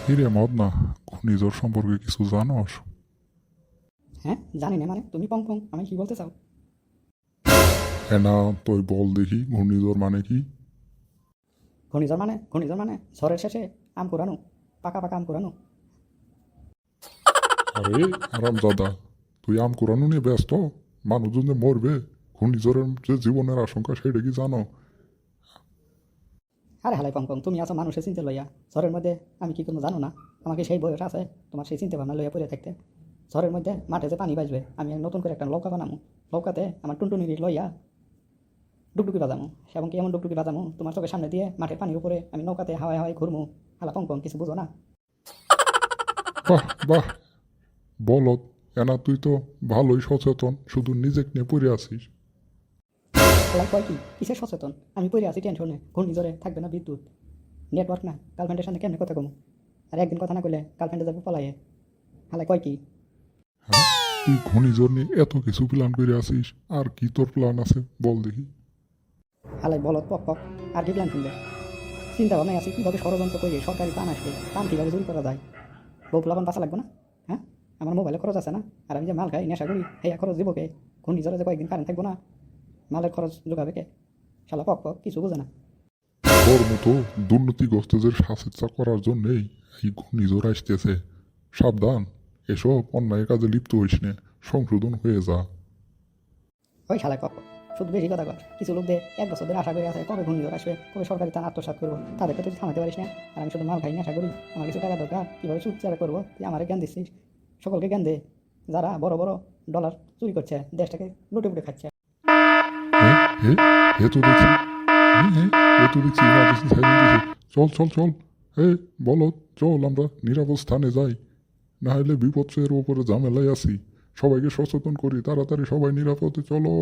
কিরে মদনা, ঘূর্ণিঝড় সম্পর্কে কিছু জানোস? হ্যাঁ, জানি না মানে তুমি পং পং আমি কি বলতে চাও? না, তুই বল দেখি ঘূর্ণিঝড় মানে কি? ঘূর্ণিঝড় মানে ঝড়ের শেষে আম কুড়ানো, পাকা পাকা আম কুড়ানো। আরে আরামজাদা, তুই আম কুড়ানো নিয়ে ব্যস্ত? মানুষজন যে মরবে, ঘূর্ণিঝড়ের যে জীবনের আশঙ্কা সেটা কি জানো? আরে হালাই পং পং, তুমি আছো মানুষের চিনতে লইয়া ঝড়ের মধ্যে। আমি কি কোনো জানো না? আমাকে সেই বয়স আছে তোমার সেই চিন্তা ভাবনা লইয়া পড়ে থাকতে? ঝড়ের মধ্যে মাঠে যে পানি বাজবে, আমি নতুন করে একটা নৌকা বানামো। নৌকাতে আমার টুনটুনি লইয়া ডুকডুকি বাজামো, এবং কি এমন ডুকডুকি বাজামো তোমার চোখের সামনে দিয়ে মাঠের পানির উপরে আমি নৌকাতে হাওয়ায় হাওয়ায় ঘুরমু। হালা পং পং, কিছু বুঝো না? বাহ বাহ, বলত। তুই তো ভালোই সচেতন, শুধু নিজেকে নিয়ে পড়ে আছিস। হালাই কয় কি কিসের সচেতন? আমি পড়ে আছি টেনশনে, ঘূর্ণিঝড়ে থাকবে না বিদ্যুৎ, নেটওয়ার্ক না, গার্লফ্রেন্ডের সাথে কেমনে কথা কমু? আর একদিন কথা না কইলে গার্লফ্রেন্ডে যাবো পলাইয়ে। হালাই কয় কি? হ্যাঁ, তুই ঘূর্ণিঝড় নিয়ে এত কিছু প্ল্যান করে আছিস, আর কি তোর প্ল্যান আছে বল দেখি। হালাই বলত পক পক, আর কি প্ল্যান শুনবে? চিন্তা ভাবনায় আছি কীভাবে ষড়যন্ত্র করে সরকারি প্ল্যান আসবে, প্ল্যান কীভাবে চুরি করা যায়। বউ পোলাপান বাঁচা লাগবে না? হ্যাঁ, আমার মোবাইলে খরচ আছে না? আর আমি যে মাল খাই নেশা করি, এই খরচ দিব কে? ঘূর্ণিঝড়ে যে কয়েকদিন কারেন্ট থাকবো না, মালের খরচ যোগাবে কে? শালা পক পক, কিছু বোঝে না। তোর মতো দুর্নীতিগ্রস্তদের শাস্তি করার জন্যেই এই ঘূর্ণিঝড় আসতেছে। সাবধান, এসব অন্যায় কাজে লিপ্ত হইস নে, সংশোধন হয়ে যা। ওই শালায় পক পক, শুধু বেশি কথা কর। কিছু লোক দিয়ে 1 বছর ধরে আশা করে আছে কবে ঘূর্ণিঝড় আসবে, কবে সরকারি তা আত্মসাৎ করবো, তাদেরকে তুই থামাতে পারিস না। আর আমি শুধু মাল খাই নেশা করি, আমার কিছু টাকা দরকার, কীভাবে সুদ চারা করবো তুই আমার জ্ঞান দিচ্ছিস। সকলকে জ্ঞান দে, যারা বড় বড় ডলার চুরি করছে, দেশটাকে লুটে পুটে খাচ্ছে। হ্যাঁ হ্যাঁ, এ তো দেখছি, হ্যাঁ হ্যাঁ, এ তো দেখছি ইমার্জেন্সি সাইরেন দিছে। চল চল চল, বলো, চল আমরা নিরাপদ স্থানে যাই, না হলে বিপদের ওপরে ঝামেলায় আছি। সবাইকে সচেতন করি, তাড়াতাড়ি সবাই নিরাপদে চলো।